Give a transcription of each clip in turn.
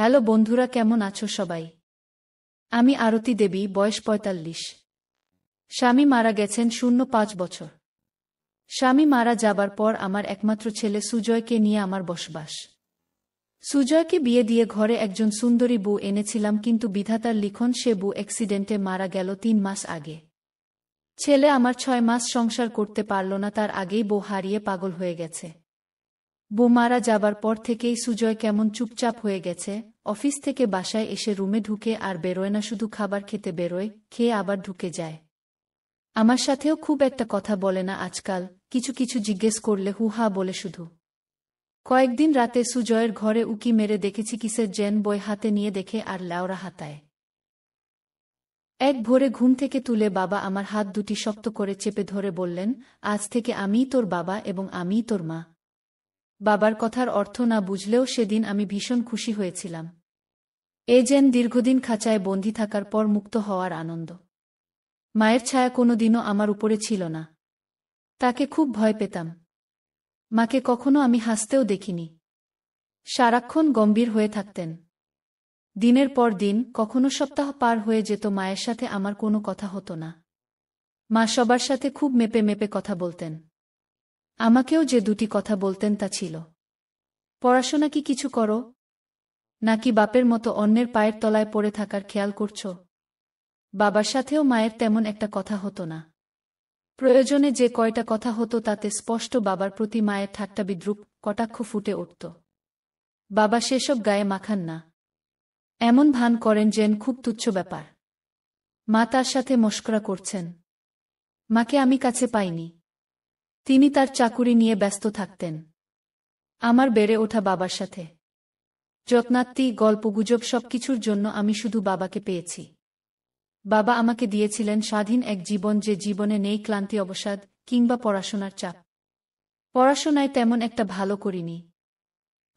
Hello বন্ধুরা, কেমন আছো সবাই? আমি আরতি দেবী, বয়স ৪৫। স্বামী মারা গেছেন ০৫ বছর। স্বামী মারা যাবার পর আমার একমাত্র ছেলে সুজয়কে নিয়ে আমার বসবাস। সুজয়কে বিয়ে দিয়ে ঘরে একজন সুন্দরী বউ এনেছিলাম, কিন্তু বিধাতার লিখন সে বউ অ্যাক্সিডেন্টে মারা গেল ৩ মাস আগে। ছেলে আমার ৬ মাস সংসার করতে পারল না, তার আগেই বউ হারিয়ে পাগল হয়ে গেছে। বউ মারা যাবার পর থেকেই সুজয় কেমন চুপচাপ হয়ে গেছে। অফিস থেকে বাসায় এসে রুমে ঢুকে আর বেরোয় না, শুধু খাবার খেতে বেরোয়, খেয়ে আবার ঢুকে যায়। আমার সাথেও খুব একটা কথা বলে না আজকাল, কিছু কিছু জিজ্ঞেস করলে হু হা বলে শুধু। কয়েকদিন রাতে সুজয়ের ঘরে উকি মেরে দেখেছি কিসের জেন বই হাতে নিয়ে, দেখে আর ল্যাওড়া হাতায়। এক ভোরে ঘুম থেকে তুলে বাবা আমার হাত দুটি শক্ত করে চেপে ধরে বললেন, আজ থেকে আমিই তোর বাবা এবং আমিই তোর মা। বাবার কথার অর্থ না বুঝলেও সেদিন আমি ভীষণ খুশি হয়েছিলাম। এ যেন দীর্ঘদিন খাঁচায় বন্দী থাকার পর মুক্ত হওয়ার আনন্দ। মায়ের ছায়া কোনোদিনও আমার উপরে ছিল না। তাকে খুব ভয় পেতাম। মাকে কখনো আমি হাসতেও দেখিনি। সারাক্ষণ গম্ভীর হয়ে থাকতেন। দিনের পর দিন, কখনো সপ্তাহ পার হয়ে যেত, মায়ের সাথে আমার কোনো কথা হতো না। মা সবার সাথে খুব মেপে মেপে কথা বলতেন। আমাকেও যে দুটি কথা বলতেন তা ছিল, পড়াশোনা কি কিছু করো, নাকি বাপের মতো অন্যের পায়ের তলায় পড়ে থাকার খেয়াল করছ? বাবার সাথেও মায়ের তেমন একটা কথা হতো না। প্রয়োজনে যে কয়টা কথা হতো তাতে স্পষ্ট বাবার প্রতি মায়ের ঠাট্টা বিদ্রূপ কটাক্ষ ফুটে উঠত। বাবা সেসব গায়ে মাখান না। এমন ভান করেন যেন খুব তুচ্ছ ব্যাপার। মা তার সাথে মশকরা করছেন। মাকে আমি কাছে পাইনি। তিনি তার চাকুরি নিয়ে ব্যস্ত থাকতেন। আমার বেড়ে ওঠা বাবার সাথে যত্নাত্তি, গল্পগুজব সবকিছুর জন্য আমি শুধু বাবাকে পেয়েছি। বাবা আমাকে দিয়েছিলেন স্বাধীন এক জীবন, যে জীবনে নেই ক্লান্তি, অবসাদ কিংবা পড়াশোনার চাপ। পড়াশোনায় তেমন একটা ভালো করিনি।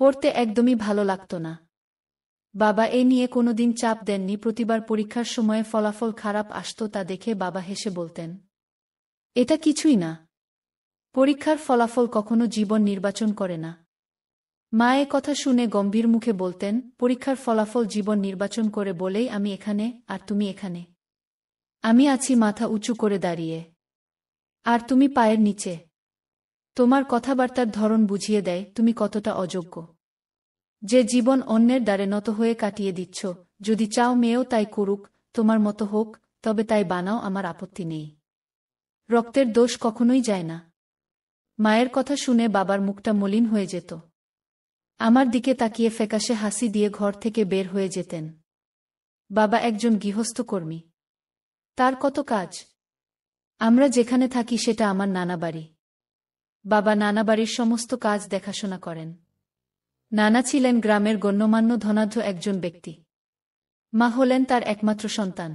পড়তে একদমই ভালো লাগত না। বাবা এ নিয়ে কোনোদিন চাপ দেননি। প্রতিবার পরীক্ষার সময়ে ফলাফল খারাপ আসত, তা দেখে বাবা হেসে বলতেন, এটা কিছুই না। পরীক্ষার ফলাফল কখনো জীবন নির্বাচন করে না। মা এ কথা শুনে গম্ভীর মুখে বলতেন, পরীক্ষার ফলাফল জীবন নির্বাচন করে বলেই আমি এখানে, আর তুমি এখানে। আমি আছি মাথা উঁচু করে দাঁড়িয়ে, আর তুমি পায়ের নিচে। তোমার কথাবার্তার ধরন বুঝিয়ে দেয় তুমি কতটা অযোগ্য। যে জীবন অন্যের দ্বারে নত হয়ে কাটিয়ে দিচ্ছ, যদি চাও মেয়েও তাই করুক, তোমার মতো হোক, তবে তাই বানাও, আমার আপত্তি নেই। রক্তের দোষ কখনোই যায় না। মায়ের কথা শুনে বাবার মুখটা মলিন হয়ে যেত। আমার দিকে তাকিয়ে ফ্যাকাশে হাসি দিয়ে ঘর থেকে বের হয়ে যেতেন। বাবা একজন গৃহস্থ কর্মী। তার কত কাজ। আমরা যেখানে থাকি সেটা আমার নানা বাড়ি। বাবা নানা বাড়ির সমস্ত কাজ দেখাশোনা করেন। নানা ছিলেন গ্রামের গণ্যমান্য ধনাঢ্য একজন ব্যক্তি। মা হলেন তার একমাত্র সন্তান।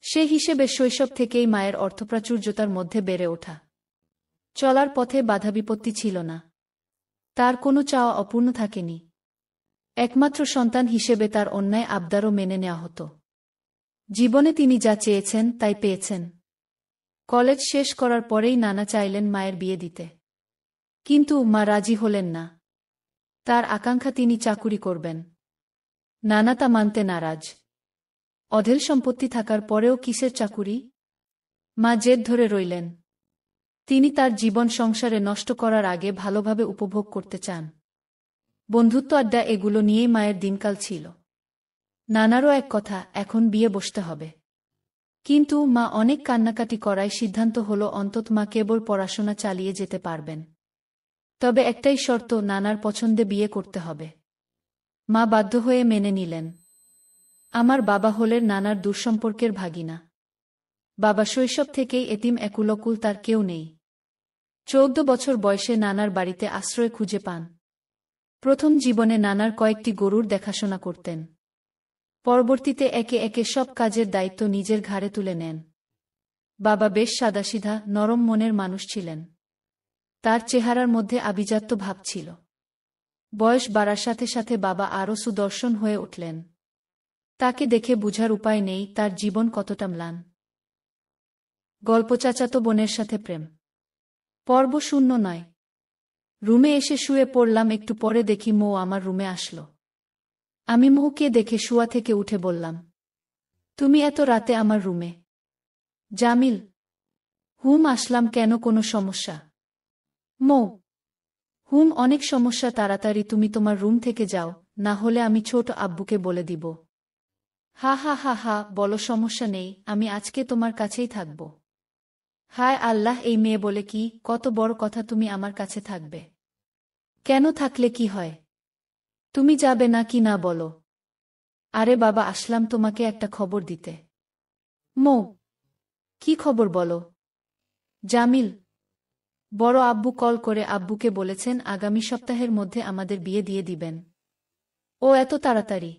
সে হিসেবে শৈশব থেকেই মায়ের অর্থপ্রাচুর্যতার মধ্যে বেড়ে ওঠা। চলার পথে বাধাবিপত্তি ছিল না। তার কোনো চাওয়া অপূর্ণ থাকেনি। একমাত্র সন্তান হিসেবে তার অন্যায় আবদারও মেনে নেওয়া হতো। জীবনে তিনি যা চেয়েছেন তাই পেয়েছেন। কলেজ শেষ করার পরেই নানা চাইলেন মায়ের বিয়ে দিতে। কিন্তু মা রাজি হলেন না। তার আকাঙ্ক্ষা তিনি চাকুরি করবেন। নানা তা মানতে নারাজ। অঢেল সম্পত্তি থাকার পরেও কিসের চাকুরি? মা জেদ ধরে রইলেন। তিনি তার জীবন সংসারে নষ্ট করার আগে ভালোভাবে উপভোগ করতে চান। বন্ধুত্ব, আড্ডা, এগুলো নিয়েই মায়ের দিনকাল ছিল। নানারও এক কথা, এখন বিয়ে বসতে হবে। কিন্তু মা অনেক কান্নাকাটি করায় সিদ্ধান্ত হলো অন্তত মা কেবল পড়াশোনা চালিয়ে যেতে পারবেন। তবে একটাই শর্ত, নানার পছন্দে বিয়ে করতে হবে। মা বাধ্য হয়ে মেনে নিলেন। আমার বাবা হলেন নানার দূরসম্পর্কের ভাগিনা। বাবা শৈশব থেকেই এতিম, একুলকুল, তার কেউ নেই। 14 বছর বয়সে নানার বাড়িতে আশ্রয় খুঁজে পান। প্রথম জীবনে নানার কয়েকটি গরুর দেখাশোনা করতেন। পরবর্তীতে একে একে সব কাজের দায়িত্ব নিজের ঘাড়ে তুলে নেন। বাবা বেশ সাদাসিধা, নরম মনের মানুষ ছিলেন। তার চেহারার মধ্যে আভিজাত্য ভাব ছিল। বয়স বাড়ার সাথে সাথে বাবা আরও সুদর্শন হয়ে উঠলেন। তাকে দেখে বুঝার উপায় নেই তার জীবন কতটা ম্লান। গল্প, চাচাতো বোনের সাথে প্রেম। পর্ব 09। রুমে এসে শুয়ে পড়লাম। একটু পরে দেখি মৌ আমার রুমে আসলো। আমি মৌকে দেখে শুয়া থেকে উঠে বললাম, তুমি এত রাতে আমার রুমে? জামিল: আসলাম কেন, কোনো সমস্যা? মৌ: অনেক সমস্যা, তাড়াতাড়ি তুমি তোমার রুম থেকে যাও, না হলে আমি ছোট আব্বুকে বলে দিব। হা হা হা হা, বলো সমস্যা নেই, আমি আজকে তোমার কাছেই থাকব। হায় আল্লাহ, এই মেয়ে বলে কি, কত বড় কথা, তুমি আমার কাছে থাকবে? কেন, থাকলে কি হয়? তুমি যাবে না কি না বলো? আরে বাবা, আসলাম তোমাকে একটা খবর দিতে। মৌ: কি খবর বলো? জামিল: বড় আব্বু কল করে আব্বুকে বলেছেন আগামী সপ্তাহের মধ্যে আমাদের বিয়ে দিয়ে দিবেন। ও এত তাড়াতাড়ি?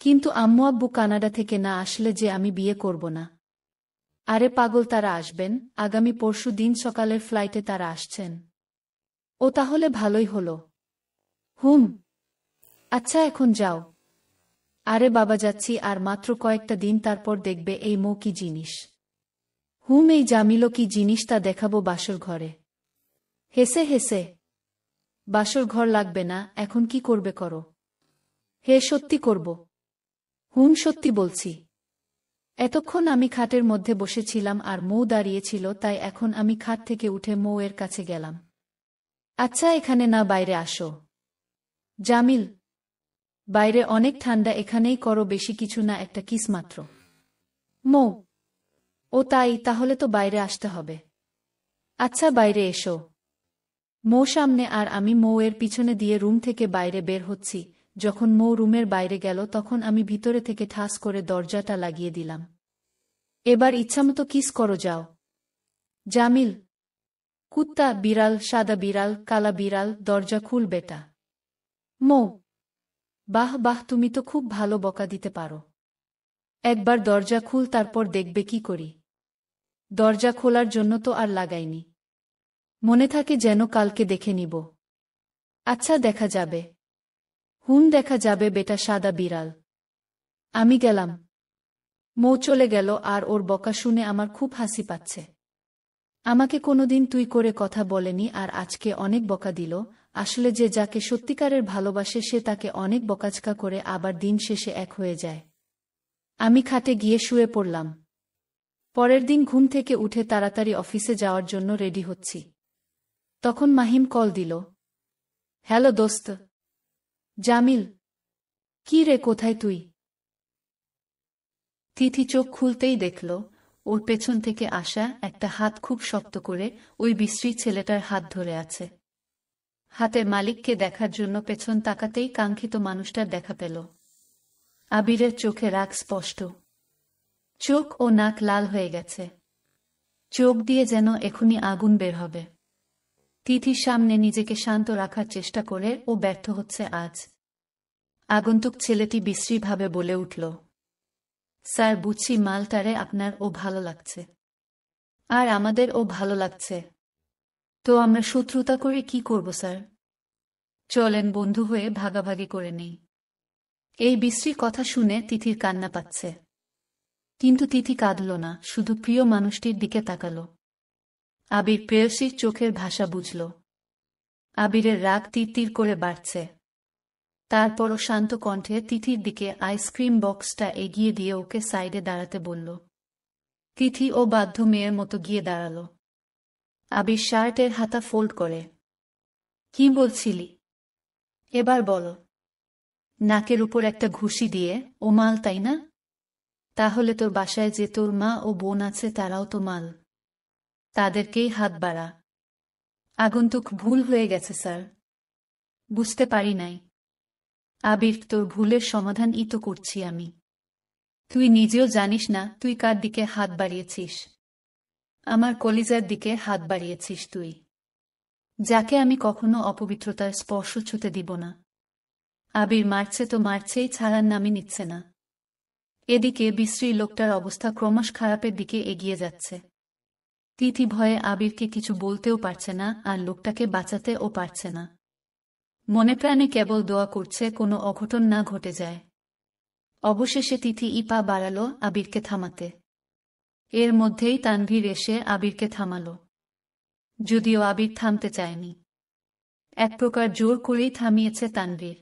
কিন্তু আম্মু আব্বু কানাডা থেকে না আসলে যে আমি বিয়ে করব না। আরে পাগল, তারা আসবেন, আগামী পরশু দিন সকালের ফ্লাইটে তারা আসছেন। ও তাহলে ভালোই হলো। আচ্ছা এখন যাও। আরে বাবা যাচ্ছি, আর মাত্র কয়েকটা দিন, তারপর দেখবে এই মৌ কি জিনিস। এই জামিলও কি জিনিস তা দেখাবো বাসর ঘরে। হেসে হেসে: বাসর ঘর লাগবে না, এখন কি করবে করো। হে সত্যি করব। সত্যি বলছি। এতক্ষণ আমি খাটের মধ্যে বসেছিলাম আর মৌ দাঁড়িয়েছিল, তাই এখন আমি খাট থেকে উঠে মৌয়ের কাছে গেলাম। আচ্ছা এখানে না, বাইরে আসো। জামিল: বাইরে অনেক ঠান্ডা, এখানেই করো, বেশি কিছু না, একটা কিস মাত্র। মৌ: ও তাই, তাহলে তো বাইরে আসতে হবে। আচ্ছা বাইরে এসো। মৌ সামনে আর আমি মৌয়ের পিছনে দিয়ে রুম থেকে বাইরে বের হচ্ছি। যখন মৌ রুমের বাইরে গেল তখন আমি ভিতরে থেকে ঠাস করে দরজাটা লাগিয়ে দিলাম। এবার ইচ্ছামতো কিস করো, যাও। জামিল: কুত্তা, বিড়াল, সাদা বিড়াল, কালা বিড়াল, দরজা খুল বেটা। মৌ: বাহ বাহ, তুমি তো খুব ভালো বকা দিতে পারো। একবার দরজা খুল, তারপর দেখবে কি করি। দরজা খোলার জন্য তো আর লাগাইনি, মনে থাকে যেন কালকে দেখে নিব। আচ্ছা দেখা যাবে। দেখা যাবে বেটা সাদা বিড়াল। আমি গেলাম। মৌ চলে গেল আর ওর বকা শুনে আমার খুব হাসি পাচ্ছে। আমাকে কোনোদিন তুই করে কথা বলেনি আর আজকে অনেক বকা দিল। আসলে যে যাকে সত্যিকারের ভালোবাসে সে তাকে অনেক বকাঝকা করে আবার দিন শেষে এক হয়ে যায়। আমি খাটে গিয়ে শুয়ে পড়লাম। পরের দিন ঘুম থেকে উঠে তাড়াতাড়ি অফিসে যাওয়ার জন্য রেডি হচ্ছি। তখন মাহিম কল দিল। হ্যালো দোস্ত। জামিল: কি রে, কোথায় তুই? তিথি চোখ খুলতেই দেখল ওর পেছন থেকে আসা একটা হাত খুব শক্ত করে ওই বিশ্রী ছেলেটার হাত ধরে আছে। হাতের মালিককে দেখার জন্য পেছন তাকাতেই কাঙ্ক্ষিত মানুষটার দেখা পেল। আবিরের চোখে রাগ স্পষ্ট। চোখ ও নাক লাল হয়ে গেছে। চোখ দিয়ে যেন এখনই আগুন বের হবে। তিথির সামনে নিজেকে শান্ত রাখার চেষ্টা করে ও ব্যর্থ হচ্ছে আজ। আগন্তুক ছেলেটি বিশ্রীভাবে বলে উঠল, স্যার বুঝছি মালটারে আপনার ও ভালো লাগছে, আর আমাদের ও ভালো লাগছে, তো আমরা শত্রুতা করে কি করব স্যার? চলেন বন্ধু হয়ে ভাগাভাগি করে নেই। এই বিশ্রী কথা শুনে তিথির কান্না পাচ্ছে। কিন্তু তিথি কাঁদল না, শুধু প্রিয় মানুষটির দিকে তাকাল। আবির প্রেয়সীর চোখের ভাষা বুঝল। আবিরের রাগ তীর তীর করে বাড়ছে। তারপরও শান্ত কণ্ঠে তিথির দিকে আইসক্রিম বক্সটা এগিয়ে দিয়ে ওকে সাইডে দাঁড়াতে বলল। তিথি ও বাধ্য মেয়ের মতো গিয়ে দাঁড়াল। আবির শার্টের হাতা ফোল্ড করে। কি বলছিলি? এবার বলো। নাকের উপর একটা ঘুষি দিয়ে, ও মাল তাই না? তাহলে তোর বাসায় যে তোর মা ও বোন আছে তারাও তো মাল। তাদেরকেই হাত বাড়া। আগন্তুক ভুল হয়ে গেছে স্যার, বুঝতে পারি নাই। আবির, তোর ভুলের সমাধানই তো করছি আমি। তুই নিজেও জানিস না তুই কার দিকে হাত বাড়িয়েছিস। আমার কলিজার দিকে হাত বাড়িয়েছিস তুই, যাকে আমি কখনো অপবিত্রতার স্পর্শ ছুঁতে দিব না। আবির মারছে তো মারছেই, ছাড়ার নামই নিচ্ছে না। এদিকে বিশ্রী লোকটার অবস্থা ক্রমশ খারাপের দিকে এগিয়ে যাচ্ছে। তিথি ভয়ে আবিরকে কিছু বলতেও পারছে না আর লোকটাকে বাঁচাতেও পারছে না। মনে প্রাণে কেবল দোয়া করছে কোনো অঘটন না ঘটে যায়। অবশেষে তিথি পা বাড়াল আবিরকে থামাতে। এর মধ্যেই তানভীর এসে আবিরকে থামাল। যদিও আবির থামতে চায়নি, এক প্রকার জোর করেই থামিয়েছে তানভীর।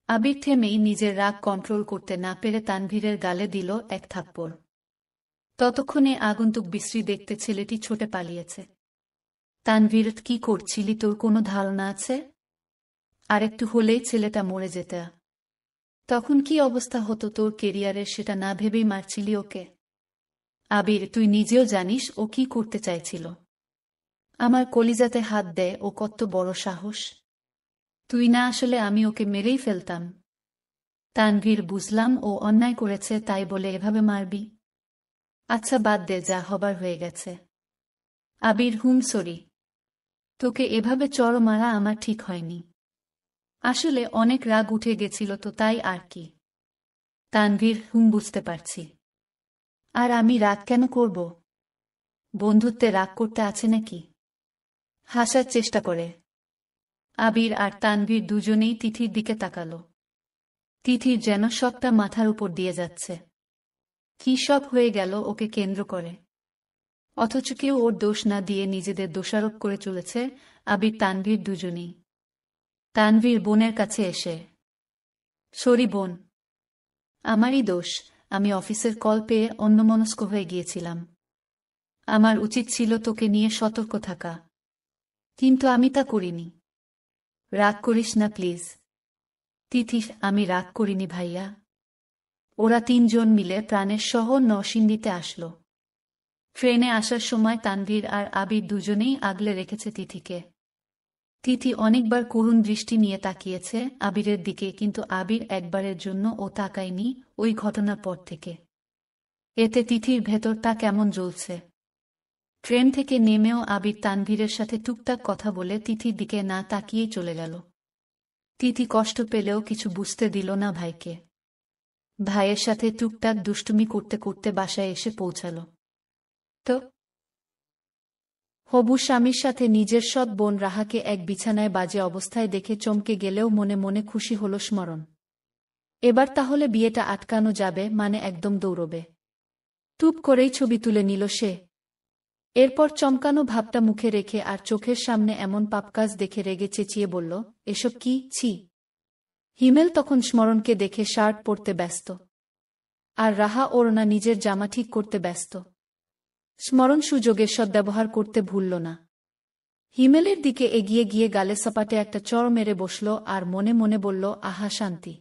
আবির থেমেই নিজের রাগ কন্ট্রোল করতে না পেরে তানভীরের গালে দিল এক থাপ্পড়। ততক্ষণে আগন্তুক বিশ্রী দেখতে ছেলেটি ছুটে পালিয়েছে। তানভীর, কি করছিলি, তোর কোনো ধারণা আছে? আরেকটু হলেই ছেলেটা মরে যেত। তখন কি অবস্থা হতো তোর কেরিয়ারের, সেটা না ভেবেই মারছিলি ওকে? আবির, তুই নিজেও জানিস ও কি করতে চাইছিল। আমার কলিজাতে হাত দেয়, ও কত বড় সাহস! তুই না আসলে আমি ওকে মেরেই ফেলতাম। তানভীর, বুঝলাম ও অন্যায় করেছে, তাই বলে এভাবে মারবি? আচ্ছা বাদ দে, যা হবার হয়ে গেছে। আবির, সরি। তোকে এভাবে চড় মারা আমার ঠিক হয়নি। আসলে অনেক রাগ উঠে গেছিল তো, তাই আর কি। তানভীর, বুঝতে পারছি। আর আমি রাগ কেন করব? বন্ধুত্বে রাগ করতে আছে নাকি? হাসার চেষ্টা করে। আবির আর তানভীর দুজনেই তিথির দিকে তাকাল। তিথির যেন সবটা মাথার উপর দিয়ে যাচ্ছে। কি সব হয়ে গেল ওকে কেন্দ্র করে, অথচ কেউ ওর দোষ না দিয়ে নিজেদের দোষারোপ করে চলেছে আবির তানভীর দুজনেই। তানভীর বোনের কাছে এসে, সরি বোন, আমারই দোষ, আমি অফিসের কল পেয়ে অন্যমনস্ক হয়ে গিয়েছিলাম। আমার উচিত ছিল তোকে নিয়ে সতর্ক থাকা, কিন্তু আমি তা করিনি। রাগ করিস না প্লিজ। তিথি, আমি রাগ করিনি ভাইয়া। ওরা তিনজন মিলে প্রাণের শহর নরসিংদীতে আসল। ট্রেনে আসার সময় তানভীর আর আবির দুজনেই আগলে রেখেছে তিথিকে। তিথি অনেকবার করুণ দৃষ্টি নিয়ে তাকিয়েছে আবিরের দিকে, কিন্তু আবির একবারের জন্য ও তাকায়নি ওই ঘটনার পর থেকে। এতে তিথির ভেতরটা কেমন জ্বলছে। ট্রেন থেকে নেমেও আবির তানভীরের সাথে টুকটাক কথা বলে তিথির দিকে না তাকিয়েই চলে গেল। তিথি কষ্ট পেলেও কিছু বুঝতে দিল না ভাইকে। ভাইয়ের সাথে টুকটাক দুষ্টুমি করতে করতে বাসায় এসে পৌঁছাল। তো হবু স্বামীর সাথে নিজের সৎ বোন রাহাকে এক বিছানায় বাজে অবস্থায় দেখে চমকে গেলেও মনে মনে খুশি হল স্মরণ। এবার তাহলে বিয়েটা আটকানো যাবে, মানে একদম দৌড়বে। টুপ করেই ছবি তুলে নিল সে। এরপর চমকানো ভাবটা মুখে রেখে আর চোখের সামনে এমন পাপকাজ দেখে রেগে চেঁচিয়ে বলল, এসব কি, ছি। হিমেল তখন স্মরণকে দেখে শার্ট পরতে ব্যস্ত, আর রাহা ওড়না নিজের জামা ঠিক করতে ব্যস্ত। স্মরণ সুযোগের সদ্ব্যবহার করতে ভুলল না। হিমেলের দিকে এগিয়ে গিয়ে গালে সপাটে একটা চড় মেরে বসল আর মনে মনে বলল, আহা শান্তি।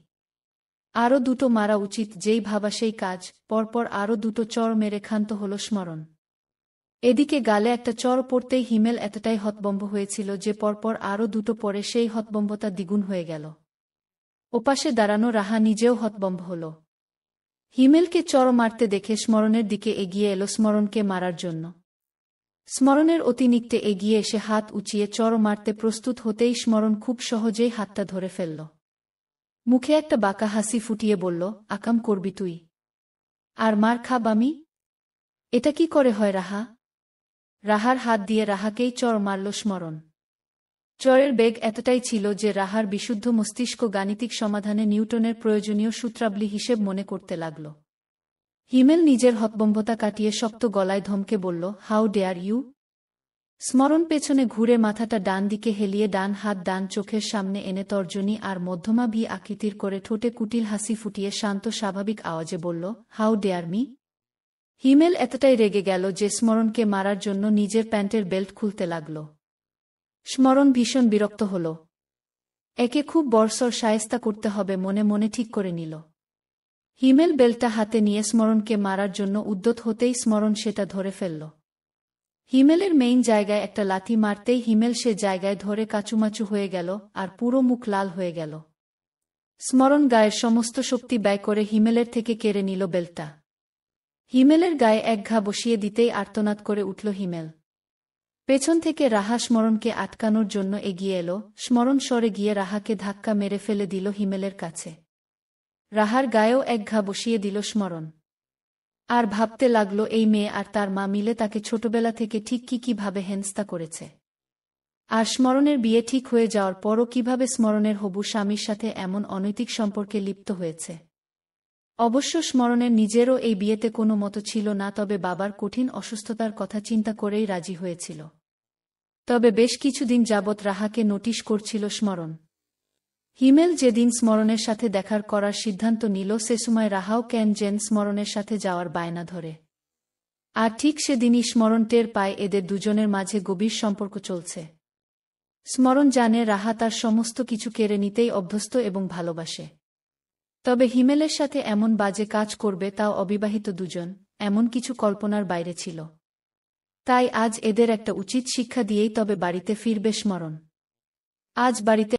আরও দুটো মারা উচিত, যেই ভাবা সেই কাজ। পরপর আরও দুটো চড় মেরে ক্ষান্ত হল স্মরণ। এদিকে গালে একটা চড় পড়তেই হিমেল এতটাই হতবম্ব হয়েছিল যে পরপর আরও দুটো পরে সেই হতবম্বতা দ্বিগুণ হয়ে গেল। ওপাশে দাঁড়ানো রাহা নিজেও হতবম্ব হল। হিমেলকে চড় মারতে দেখে স্মরণের দিকে এগিয়ে এলো স্মরণকে মারার জন্য। স্মরণের অতিনিকটে এগিয়ে এসে হাত উঁচিয়ে চড় মারতে প্রস্তুত হতেই স্মরণ খুব সহজেই হাতটা ধরে ফেলল। মুখে একটা বাঁকা হাসি ফুটিয়ে বলল, আকাম করবি তুই? আর মার খাব আমি? এটা কি করে হয় রাহা? রাহার হাত দিয়ে রাহাকেই চড় মারল স্মরণ। চড়ের বেগ এতটাই ছিল যে রাহার বিশুদ্ধ মস্তিষ্ক গাণিতিক সমাধানে নিউটনের প্রয়োজনীয় সূত্রাবলী হিসেব মনে করতে লাগল। হিমেল নিজের হতবম্বতা কাটিয়ে শক্ত গলায় ধমকে বলল, হাউ ডেয়ার ইউ। স্মরণ পেছনে ঘুরে মাথাটা ডান দিকে হেলিয়ে ডান হাত ডান চোখের সামনে এনে তর্জনী আর মধ্যমা ভি আকৃতির করে ঠোঁটে কুটিল হাসি ফুটিয়ে শান্ত স্বাভাবিক আওয়াজে বলল, হাউ ডেয়ার মি। হিমেল এতটাই রেগে গেল যে স্মরণকে মারার জন্য নিজের প্যান্টের বেল্ট খুলতে লাগল। স্মরণ ভীষণ বিরক্ত হল। একে খুব বর্ষর শায়েস্তা করতে হবে মনে মনে ঠিক করে নিল। হিমেল বেল্টটা হাতে নিয়ে স্মরণকে মারার জন্য উদ্যত হতেই স্মরণ সেটা ধরে ফেলল। হিমেলের মেইন জায়গায় একটা লাথি মারতেই হিমেল সে জায়গায় ধরে কাচুমাচু হয়ে গেল আর পুরো মুখ লাল হয়ে গেল। স্মরণ গায়ের সমস্ত শক্তি ব্যয় করে হিমেলের থেকে কেড়ে নিল বেল্টটা। হিমেলের গায়ে এক ঘা বসিয়ে দিতেই আর্তনাদ করে উঠল হিমেল। পেছন থেকে রাহা স্মরণকে আটকানোর জন্য এগিয়ে এলো। স্মরণ সরে গিয়ে রাহাকে ধাক্কা মেরে ফেলে দিল হিমেলের কাছে। রাহার গায়েও এক ঘা বসিয়ে দিল স্মরণ। আর ভাবতে লাগল এই মেয়ে আর তার মা মিলে তাকে ছোটবেলা থেকে ঠিক কিভাবে হেনস্থা করেছে। আর স্মরণের বিয়ে ঠিক হয়ে যাওয়ার পরও কিভাবে স্মরণের হবু স্বামীর সাথে এমন অনৈতিক সম্পর্কে লিপ্ত হয়েছে। অবশ্য স্মরণের নিজেরও এই বিয়েতে কোনো মত ছিল না, তবে বাবার কঠিন অসুস্থতার কথা চিন্তা করেই রাজি হয়েছিল। তবে বেশ কিছুদিন যাবৎ রাহাকে নোটিশ করছিল স্মরণ। হিমেল যেদিন স্মরণের সাথে দেখার করার সিদ্ধান্ত নিল সে সময় রাহাও কেন জেন স্মরণের সাথে যাওয়ার বায়না ধরে। আর ঠিক সেদিনই স্মরণ টের পায় এদের দুজনের মাঝে গভীর সম্পর্ক চলছে। স্মরণ জানে রাহা তার সমস্ত কিছু কেড়ে নিতেই অভ্যস্ত এবং ভালোবাসে। তবে হিমেলের সাথে এমন বাজে কাজ করবে তাও অবিবাহিত দুজন, এমন কিছু কল্পনার বাইরে ছিল। তাই আজ এদের একটা উচিত শিক্ষা দিয়েই তবে বাড়িতে ফিরবে স্মরণ। আজ বাড়িতে